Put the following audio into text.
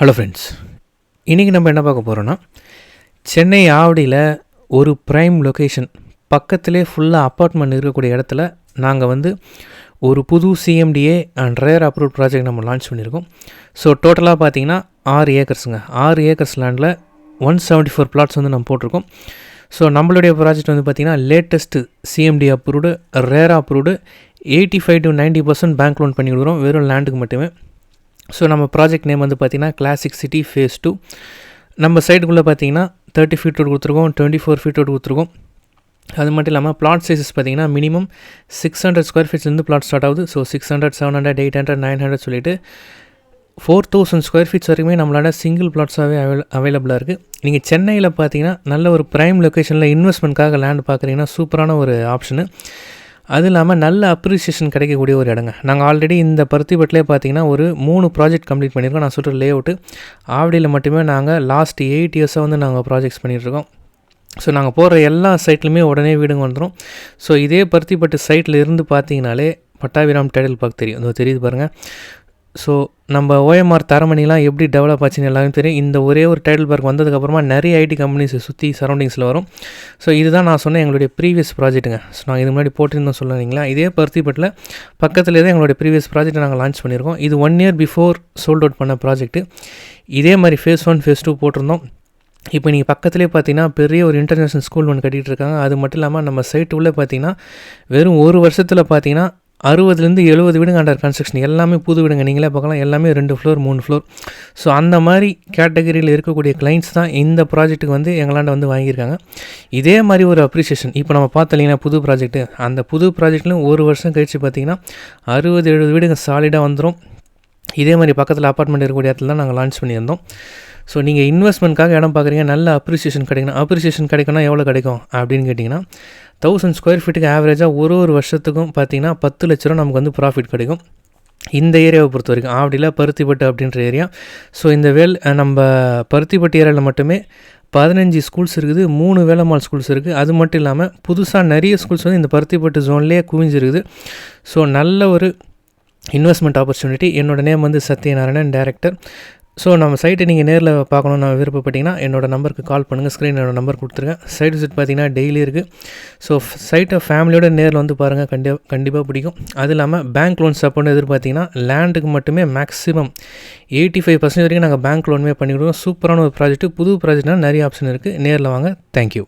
Hello friends, இன்றைக்கி நம்ம என்ன பார்க்க போகிறோன்னா, சென்னை ஆவடியில் ஒரு ப்ரைம் லொக்கேஷன் பக்கத்திலே ஃபுல்லாக அப்பார்ட்மெண்ட் இருக்கக்கூடிய இடத்துல நாங்கள் ஒரு புது CMDA and rare approved project நம்ம லான்ச் பண்ணியிருக்கோம். ஸோ டோட்டலாக பார்த்தீங்கன்னா 6 ஏக்கர்ஸுங்க. 6 ஏக்கர்ஸ் லேண்டில் 174 பிளாட்ஸ் நம்ம போட்டிருக்கோம். ஸோ நம்மளுடைய ப்ராஜெக்ட் பார்த்திங்கன்னா latest CMD approved, rare approved, 85 to 90% bank loan பண்ணி கொடுக்குறோம், வெறும் லேண்டுக்கு மட்டுமே. ஸோ நம்ம ப்ராஜெக்ட் நேம் பார்த்திங்கன்னா கிளாசிக் சிட்டி ஃபேஸ் 2. நம்ம சைட்டுக்குள்ளே பார்த்திங்கன்னா 30 ஃபீட் ரோடு கொடுத்துருக்கோம், 24 ஃபீட் ரோடு கொடுத்துருக்கோம். அது மட்டும் இல்லாமல் பிளாட் சைஸஸ் பார்த்திங்கன்னா மினிமம் 600 ஸ்கொயர் ஃபீட்ஸ்லேருந்து பிளாட் ஸ்டார்ட் ஆகுது. ஸோ 600, 700, 800, 900 சொல்லிட்டு 4000 ஸ்கொயர் ஃபீட்ஸ் வரைக்குமே நம்மளால் சிங்கிள் பிளாட்ஸாகவே அவைலபிளாக இருக்குது. நீங்கள் சென்னையில் பார்த்தீங்கன்னா நல்ல ஒரு ப்ரைம் லொக்கேஷனில் இன்வெஸ்ட்மெண்ட்காக லேண்ட் பார்க்குறீங்கன்னா சூப்பரான ஒரு ஆப்ஷனு. அது இல்லாமல் நல்ல அப்ரிசியேஷன் கிடைக்கக்கூடிய ஒரு இடங்க. நாங்கள் ஆல்ரெடி இந்த பருத்திப்பட்டிலே பார்த்தீங்கன்னா ஒரு 3 ப்ராஜெக்ட் கம்ப்ளீட் பண்ணியிருக்கோம். நான் சொல்கிற லே அவுட்டு ஆவடியில் மட்டுமே நாங்கள் லாஸ்ட் 8 இயர்ஸாக நாங்கள் ப்ராஜெக்ட்ஸ் பண்ணிகிட்ருக்கோம். ஸோ நாங்கள் போகிற எல்லா சைட்லையுமே உடனே வீடுங்க வந்துடும். ஸோ இதே பருத்திப்பட்டு சைட்டில் இருந்து பார்த்தீங்கனாலே பட்டாபிராம் டைட்டில் பார்க் தெரியும், அது தெரியுது பாருங்கள். ஸோ நம்ம ஓஎம்ஆர் தரமணிலாம் எப்படி டெவலப் ஆச்சுன்னு எல்லாரும் தெரியும். இந்த ஒரே ஒரு டைட்டில் பார்க் வந்ததுக்கப்புறமா நிறைய ஐடி கம்பெனிஸ் சுற்றி சரௌண்டிங்ஸில் வரும். ஸோ இதுதான் நான் சொன்னேன் எங்களுடைய ப்ரீவியஸ் ப்ராஜெக்ட்டுங்க. ஸோ நாங்கள் இது முன்னாடி போட்டிருந்தோம் சொல்லுவீங்களா, இதே பருத்திப்பட்டில் பக்கத்துலேயே தான் எங்களுடைய ப்ரீவியஸ் ப்ராஜெக்ட்டை நாங்கள் லான்ச் பண்ணியிருக்கோம். இது 1 இயர் பிஃபோர் சோல்ட் அவுட் பண்ண ப்ராஜெக்ட்டு. இதே மாதிரி ஃபேஸ் 1, ஃபேஸ் 2 போட்டிருந்தோம். இப்போ நீங்கள் பக்கத்துலேயே பார்த்தீங்கன்னா பெரிய ஒரு இன்டர்நேஷ்னல் ஸ்கூல் ஒன்று கட்டிகிட்டு இருக்காங்க. அது மட்டும் இல்லாமல் நம்ம சைட்டு உள்ளே பார்த்தீங்கன்னா வெறும் ஒரு வருஷத்தில் பார்த்தீங்கன்னா 60லேருந்து 70 வீடுங்க அண்டர் கன்ஸ்ட்ரக்ஷன். எல்லாமே புது வீடுங்க. நீங்களே பார்க்கலாம், எல்லாமே 2 ஃப்ளோர் 3 ஃப்ளோர். ஸோ அந்த மாதிரி கேட்டகரியில் இருக்கக்கூடிய கிளைண்ட்ஸ் தான் இந்த ப்ராஜெக்ட்டுக்கு எங்களாண்ட வாங்கியிருக்காங்க. இதே மாதிரி ஒரு அப்ரிசியேஷன் இப்போ நம்ம பார்த்தீங்கன்னா புது ப்ராஜெக்ட்டு, அந்த புது ப்ராஜெக்ட்லையும் ஒரு வருஷம் கழித்து பார்த்தீங்கன்னா 60-70 வீடுங்க சாலிடாக வந்துடும். இதே மாதிரி பக்கத்தில் அப்பார்ட்மெண்ட் இருக்கக்கூடிய இடத்துல தான் நாங்கள் லான்ச் பண்ணியிருந்தோம். ஸோ நீங்கள் இன்வெஸ்ட்மெண்ட்காக இடம் பார்க்குறீங்க, நல்ல அப்ரிசியேஷன் கிடைக்கணும். அப்ரிசியேஷன் கிடைக்கணும்னா எவ்வளோ கிடைக்கும் அப்படின்னு கேட்டிங்கன்னா 1000 ஸ்கொயர் ஃபீட்டுக்கு ஆவரேஜாக ஒரு வருஷத்துக்கும் பார்த்தீங்கன்னா 10 லட்ச ரூபா நமக்கு ப்ராஃபிட் கிடைக்கும். இந்த ஏரியாவை பொறுத்த வரைக்கும் ஆவடியில் பருத்திப்பட்டு அப்படின்ற ஏரியா. ஸோ இந்த நம்ம பருத்திப்பட்டு ஏரியாவில் மட்டுமே 15 ஸ்கூல்ஸ் இருக்குது, 3 வேலம்மாள் ஸ்கூல்ஸ் இருக்குது. அது மட்டும் இல்லாமல் புதுசாக நிறைய ஸ்கூல்ஸ் இந்த பருத்திப்பட்டு ஜோன்லேயே குவிஞ்சிருக்குது. ஸோ நல்ல ஒரு இன்வெஸ்ட்மெண்ட் ஆப்பர்ச்சுனிட்டி. என்னோடய நேம் சத்யநாராயணன், டைரக்டர். ஸோ நம்ம சைட்டை நீங்கள் நேரில் பார்க்கணுன்னு விருப்பப்பட்டிங்கன்னா என்னோடய நம்பருக்கு கால் பண்ணுங்கள். ஸ்க்ரீன் என்னோடய நம்பர் கொடுத்துருக்கேன். சைட் விசிட் பார்த்தீங்கன்னா டெய்லி இருக்குது. ஸோ சைட்டை ஃபேமிலியோட நேரில் பாருங்கள், கண்டிப்பாக பிடிக்கும். அது இல்லாமல் பேங்க் லோன் சப்போர்ட்னு எதிர்பார்த்திங்கன்னா லேண்டுக்கு மட்டுமே மேக்ஸிமம் 85% வரைக்கும் நாங்கள் பேங்க் லோனுமே பண்ணிவிடுவோம். சூப்பரான ஒரு ப்ராஜெக்ட்டு, புது ப்ராஜெக்ட்னால் நிறைய ஆப்ஷன் இருக்குது. நேரில் வாங்க. தேங்க்யூ.